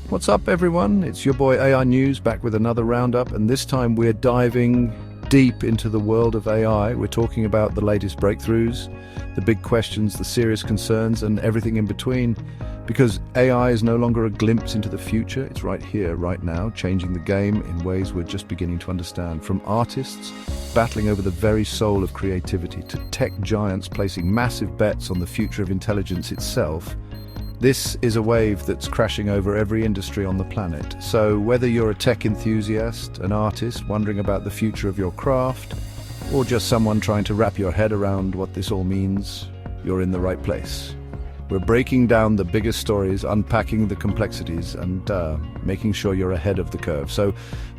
What's up, everyone? It's your boy AI News back with another roundup, and this time we're diving deep into the world of AI. We're talking about the latest breakthroughs, the big questions, the serious concerns, and everything in between. Because AI is no longer a glimpse into the future, it's right here, right now, changing the game in ways we're just beginning to understand. From artists battling over the very soul of creativity to tech giants placing massive bets on the future of intelligence itself, this is a wave that's crashing over every industry on the planet. So whether you're a tech enthusiast, an artist wondering about the future of your craft, or just someone trying to wrap your head around what this all means, you're in the right place. We're breaking down the biggest stories, unpacking the complexities, and making sure you're ahead of the curve. So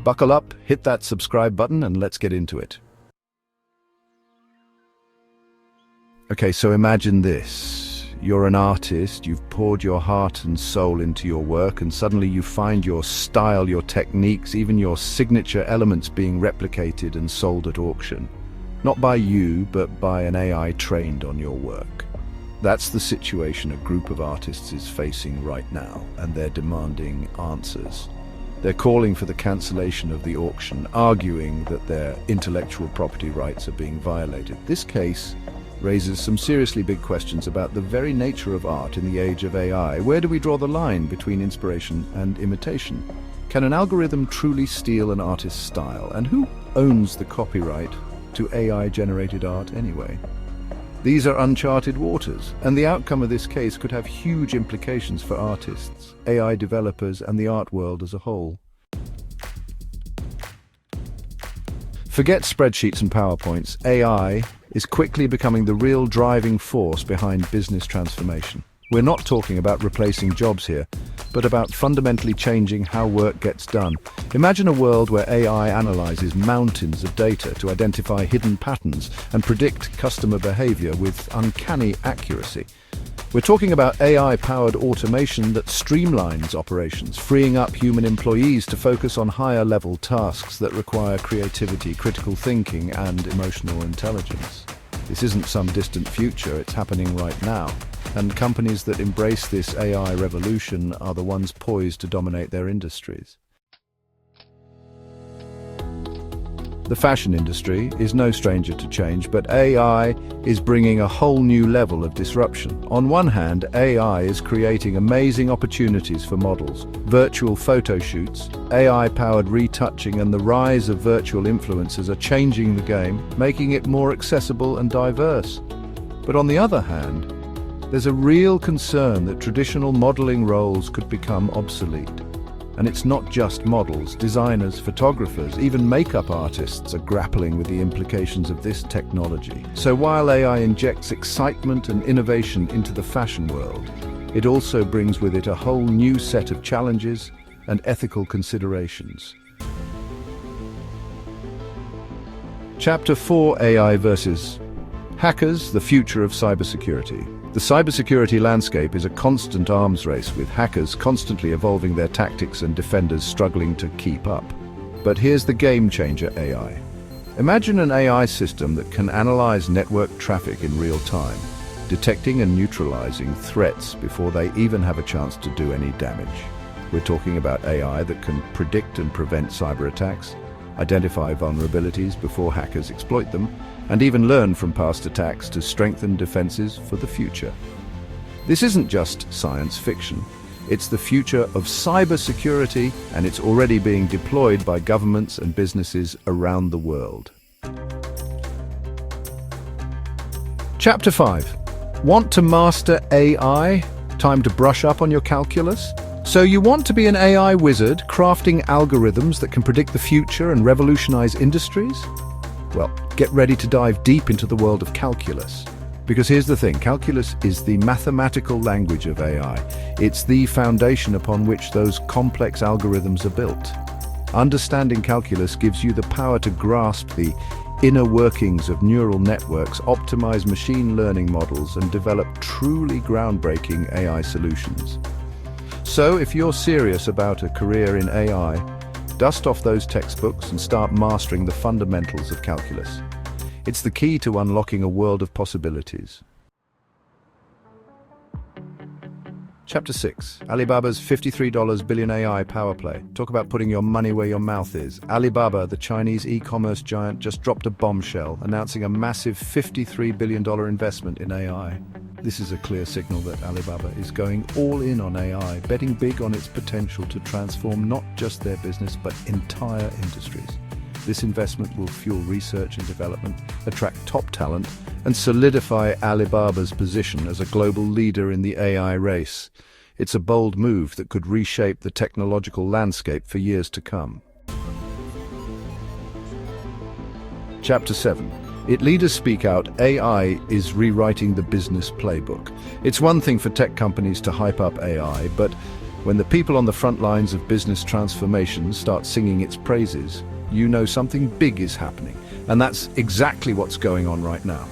buckle up, hit that subscribe button, and let's get into it. Okay, so imagine this. You're an artist, you've poured your heart and soul into your work, and suddenly you find your style, your techniques, even your signature elements being replicated and sold at auction. Not by you, but by an AI trained on your work. That's the situation a group of artists is facing right now, and they're demanding answers. They're calling for the cancellation of the auction, arguing that their intellectual property rights are being violated. This case raises some seriously big questions about the very nature of art in the age of AI. Where do we draw the line between inspiration and imitation? Can an algorithm truly steal an artist's style? And who owns the copyright to AI-generated art anyway? These are uncharted waters, and the outcome of this case could have huge implications for artists, AI developers, and the art world as a whole. Forget spreadsheets and PowerPoints. AI is quickly becoming the real driving force behind business transformation. We're not talking about replacing jobs here, but about fundamentally changing how work gets done. Imagine a world where AI analyzes mountains of data to identify hidden patterns and predict customer behavior with uncanny accuracy. We're talking about AI-powered automation that streamlines operations, freeing up human employees to focus on higher-level tasks that require creativity, critical thinking, and emotional intelligence. This isn't some distant future, it's happening right now. And companies that embrace this AI revolution are the ones poised to dominate their industries. The fashion industry is no stranger to change, but AI is bringing a whole new level of disruption. On one hand, AI is creating amazing opportunities for models, virtual photo shoots, AI-powered retouching, and the rise of virtual influencers are changing the game, making it more accessible and diverse. But on the other hand, there's a real concern that traditional modeling roles could become obsolete. And it's not just models, designers, photographers, even makeup artists are grappling with the implications of this technology. So while AI injects excitement and innovation into the fashion world, it also brings with it a whole new set of challenges and ethical considerations. Chapter 4: AI versus Hackers, the future of cybersecurity. The cybersecurity landscape is a constant arms race, with hackers constantly evolving their tactics and defenders struggling to keep up. But here's the game-changer AI. Imagine an AI system that can analyze network traffic in real time, detecting and neutralizing threats before they even have a chance to do any damage. We're talking about AI that can predict and prevent cyber attacks, identify vulnerabilities before hackers exploit them, and even learn from past attacks to strengthen defenses for the future. This isn't just science fiction. It's the future of cybersecurity, and it's already being deployed by governments and businesses around the world. Chapter 5. Want to master AI? Time to brush up on your calculus? So you want to be an AI wizard, crafting algorithms that can predict the future and revolutionize industries? Well, get ready to dive deep into the world of calculus. Because here's the thing, calculus is the mathematical language of AI. It's the foundation upon which those complex algorithms are built. Understanding calculus gives you the power to grasp the inner workings of neural networks, optimize machine learning models, and develop truly groundbreaking AI solutions. So if you're serious about a career in AI, dust off those textbooks and start mastering the fundamentals of calculus. It's the key to unlocking a world of possibilities. Chapter 6. Alibaba's $53 billion AI power play. Talk about putting your money where your mouth is. Alibaba, the Chinese e-commerce giant, just dropped a bombshell, announcing a massive $53 billion investment in AI. This is a clear signal that Alibaba is going all in on AI, betting big on its potential to transform not just their business, but entire industries. This investment will fuel research and development, attract top talent, and solidify Alibaba's position as a global leader in the AI race. It's a bold move that could reshape the technological landscape for years to come. Chapter 7. Leaders speak out. AI is rewriting the business playbook. It's one thing for tech companies to hype up AI, but when the people on the front lines of business transformation start singing its praises, you know something big is happening. And that's exactly what's going on right now.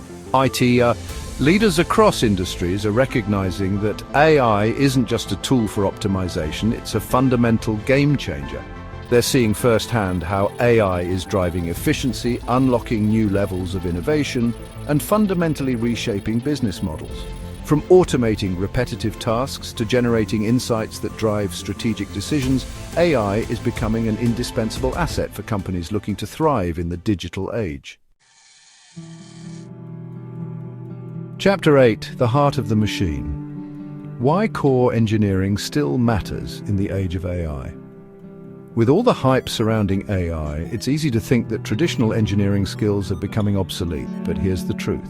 Leaders across industries are recognizing that AI isn't just a tool for optimization, it's a fundamental game changer. They're seeing firsthand how AI is driving efficiency, unlocking new levels of innovation, and fundamentally reshaping business models. From automating repetitive tasks to generating insights that drive strategic decisions, AI is becoming an indispensable asset for companies looking to thrive in the digital age. Chapter 8. The heart of the machine. Why core engineering still matters in the age of AI. With all the hype surrounding AI, it's easy to think that traditional engineering skills are becoming obsolete, but here's the truth.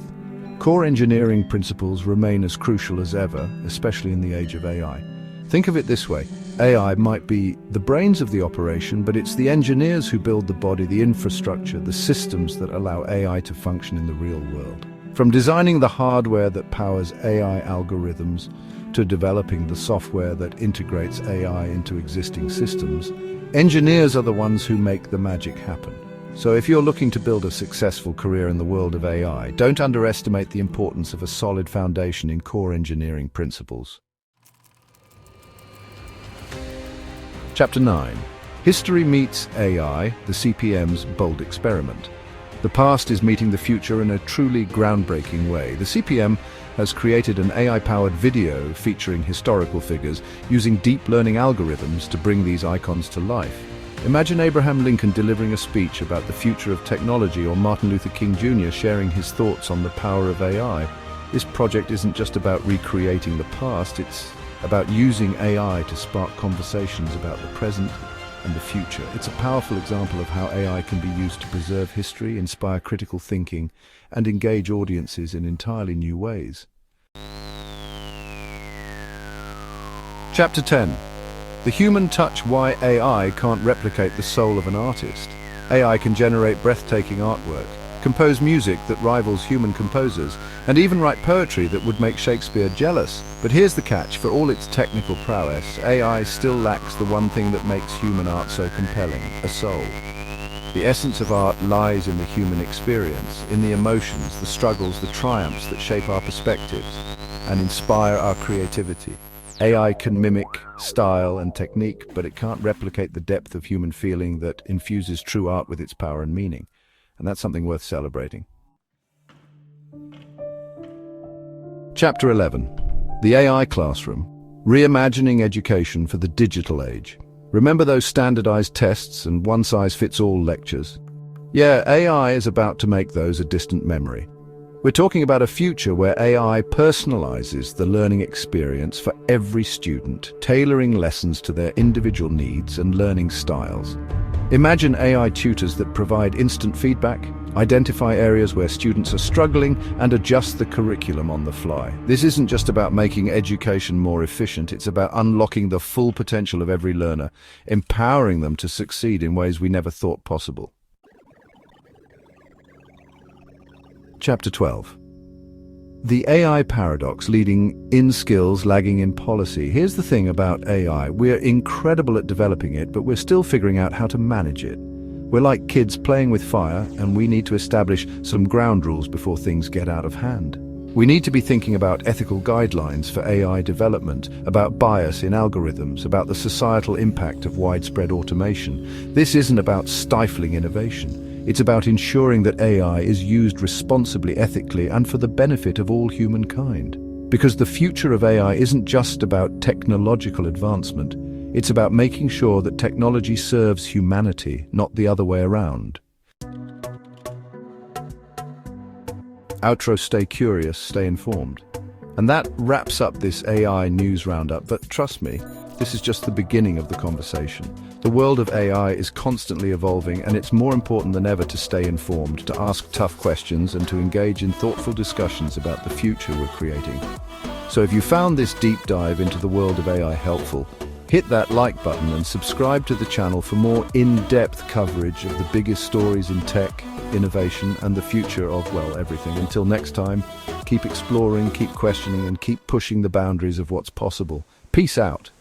Core engineering principles remain as crucial as ever, especially in the age of AI. Think of it this way. AI might be the brains of the operation, but it's the engineers who build the body, the infrastructure, the systems that allow AI to function in the real world. From designing the hardware that powers AI algorithms to developing the software that integrates AI into existing systems, engineers are the ones who make the magic happen. So if you're looking to build a successful career in the world of AI, don't underestimate the importance of a solid foundation in core engineering principles. Chapter 9. History meets AI, the CPM's bold experiment. The past is meeting the future in a truly groundbreaking way. The CPM has created an AI-powered video featuring historical figures using deep learning algorithms to bring these icons to life. Imagine Abraham Lincoln delivering a speech about the future of technology, or Martin Luther King Jr. sharing his thoughts on the power of AI. This project isn't just about recreating the past, it's about using AI to spark conversations about the present and the future. It's a powerful example of how AI can be used to preserve history, inspire critical thinking, and engage audiences in entirely new ways. Chapter 10. The human touch. Why AI can't replicate the soul of an artist. AI can generate breathtaking artwork, compose music that rivals human composers, and even write poetry that would make Shakespeare jealous. But here's the catch: for all its technical prowess, AI still lacks the one thing that makes human art so compelling: a soul. The essence of art lies in the human experience, in the emotions, the struggles, the triumphs that shape our perspectives and inspire our creativity. AI can mimic style and technique, but it can't replicate the depth of human feeling that infuses true art with its power and meaning. And that's something worth celebrating. Chapter 11. The AI Classroom. Reimagining education for the digital age. Remember those standardized tests and one-size-fits-all lectures? Yeah, AI is about to make those a distant memory. We're talking about a future where AI personalizes the learning experience for every student, tailoring lessons to their individual needs and learning styles. Imagine AI tutors that provide instant feedback, identify areas where students are struggling, and adjust the curriculum on the fly. This isn't just about making education more efficient, it's about unlocking the full potential of every learner, empowering them to succeed in ways we never thought possible. Chapter 12. The AI paradox: leading in skills, lagging in policy. Here's the thing about AI. We're incredible at developing it, but we're still figuring out how to manage it. We're like kids playing with fire, and we need to establish some ground rules before things get out of hand. We need to be thinking about ethical guidelines for AI development, about bias in algorithms, about the societal impact of widespread automation. This isn't about stifling innovation. It's about ensuring that AI is used responsibly, ethically, and for the benefit of all humankind. Because the future of AI isn't just about technological advancement, it's about making sure that technology serves humanity, not the other way around. Outro: stay curious, stay informed. And that wraps up this AI news roundup, but trust me, this is just the beginning of the conversation. The world of AI is constantly evolving, and it's more important than ever to stay informed, to ask tough questions, and to engage in thoughtful discussions about the future we're creating. So if you found this deep dive into the world of AI helpful, hit that like button and subscribe to the channel for more in-depth coverage of the biggest stories in tech, innovation, and the future of, well, everything. Until next time, keep exploring, keep questioning, and keep pushing the boundaries of what's possible. Peace out.